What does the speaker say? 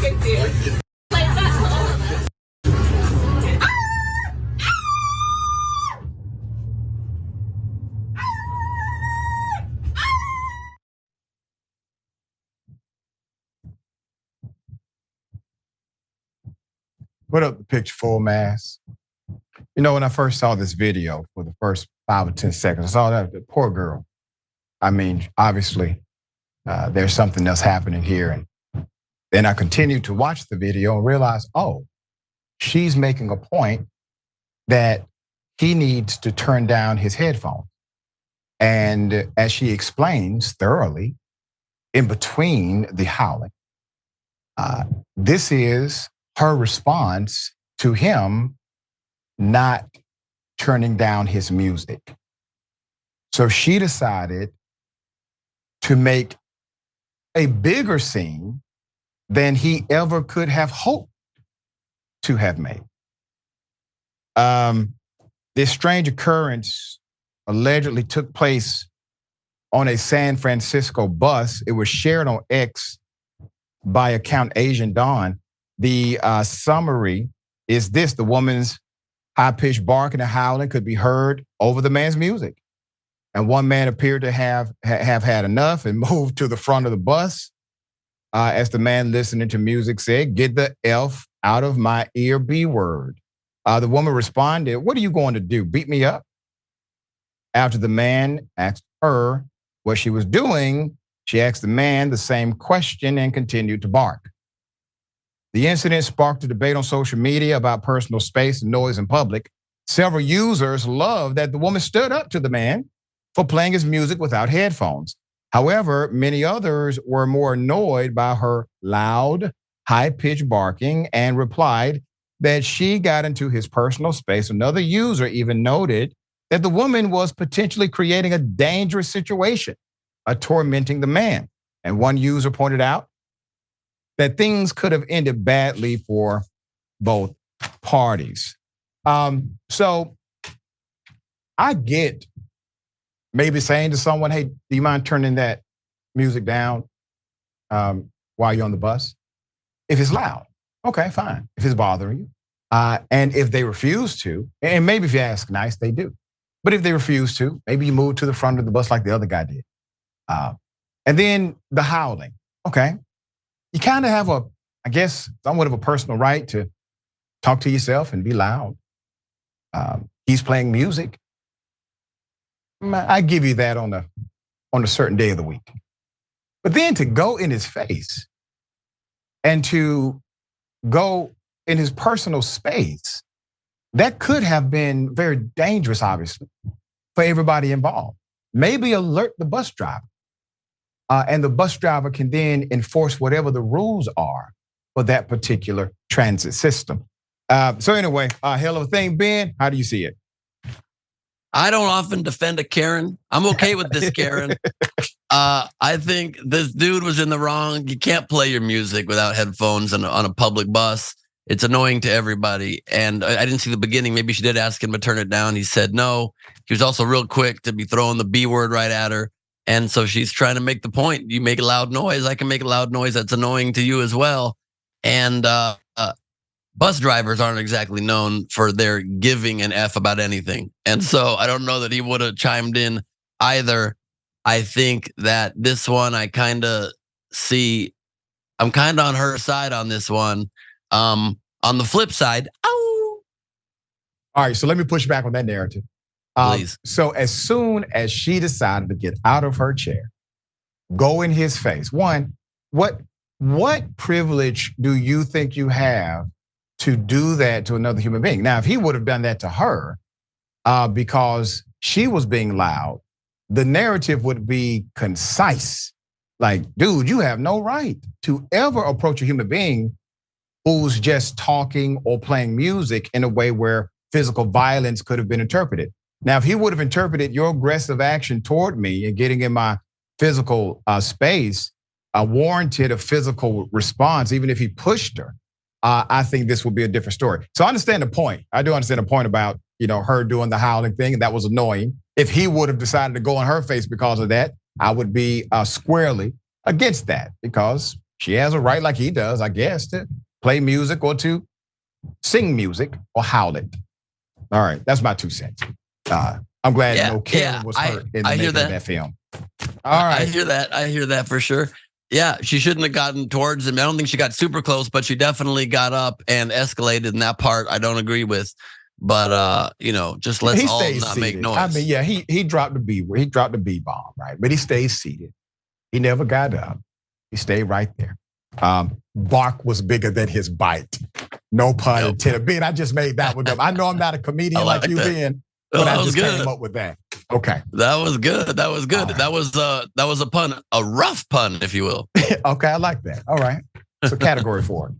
Put up the picture full mass. You know, when I first saw this video for the first 5 or 10 seconds, I saw that the poor girl. I mean, obviously, there's something else happening here. And then I continued to watch the video and realized, oh, she's making a point that he needs to turn down his headphones. And as she explains thoroughly, in between the howling, this is her response to him not turning down his music. So she decided to make a bigger scene than he ever could have hoped to have made. This strange occurrence allegedly took place on a San Francisco bus. It was shared on X by account Asian Dawn. The summary is this: the woman's high-pitched barking and howling could be heard over the man's music. And one man appeared to have had enough and moved to the front of the bus. As the man listening to music said, "Get the F out of my ear, B word." The woman responded, "What are you going to do, beat me up?" After the man asked her what she was doing, she asked the man the same question and continued to bark. The incident sparked a debate on social media about personal space and noise in public. Several users loved that the woman stood up to the man for playing his music without headphones. However, many others were more annoyed by her loud, high-pitched barking and replied that she got into his personal space. Another user even noted that the woman was potentially creating a dangerous situation, tormenting the man. And one user pointed out that things could have ended badly for both parties. So I get maybe saying to someone, "Hey, do you mind turning that music down while you're on the bus?" If it's loud, okay, fine. If it's bothering you. And if they refuse to, and maybe if you ask nice, they do. But if they refuse to, maybe you move to the front of the bus like the other guy did. And then the howling, okay. You kind of have I guess, somewhat of a personal right to talk to yourself and be loud. He's playing music. I give you that on a certain day of the week. But then to go in his face and to go in his personal space, that could have been very dangerous, obviously, for everybody involved. Maybe alert the bus driver. And the bus driver can then enforce whatever the rules are for that particular transit system. So anyway, hell of a thing. Ben, how do you see it? I don't often defend a Karen. I'm okay with this Karen. I think this dude was in the wrong. You can't play your music without headphones on a public bus. It's annoying to everybody. And I didn't see the beginning. Maybe she did ask him to turn it down. He said no. He was also real quick to be throwing the B word right at her. And so she's trying to make the point. You make a loud noise, I can make a loud noise that's annoying to you as well. And bus drivers aren't exactly known for their giving an F about anything. And so I don't know that he would have chimed in either. I think that this one, I kind of see, I'm kind of on her side on this one. On the flip side, ow. All right, so let me push back on that narrative. Please. So as soon as she decided to get out of her chair, go in his face, one, what privilege do you think you have to do that to another human being? Now, if he would have done that to her because she was being loud, the narrative would be concise. Like, dude, you have no right to ever approach a human being who's just talking or playing music in a way where physical violence could have been interpreted. Now, if he would have interpreted your aggressive action toward me and getting in my physical space, warranted a physical response, even if he pushed her, I think this would be a different story. So I understand the point. I do understand the point about, her doing the howling thing, and that was annoying. If he would have decided to go in her face because of that, I would be squarely against that, because She has a right, like he does, I guess, to play music or to sing music or howl it. All right, that's my 2 cents. I'm glad no Karen was hurt in the making of that film. All right. I hear that for sure. Yeah, she shouldn't have gotten towards him. I don't think she got super close, but she definitely got up and escalated. In that part, I don't agree with. But just let's all not seated. make noise. I mean, yeah, he dropped the B bomb, right? But he stayed seated. He never got up. He stayed right there. Bark was bigger than his bite. No pun intended. Ben, I just made that one up. I know I'm not a comedian like you, Ben, but I just came up with that. Okay. That was good. Right. That was a pun, a rough pun, if you will. Okay, I like that. All right. It's a category for it.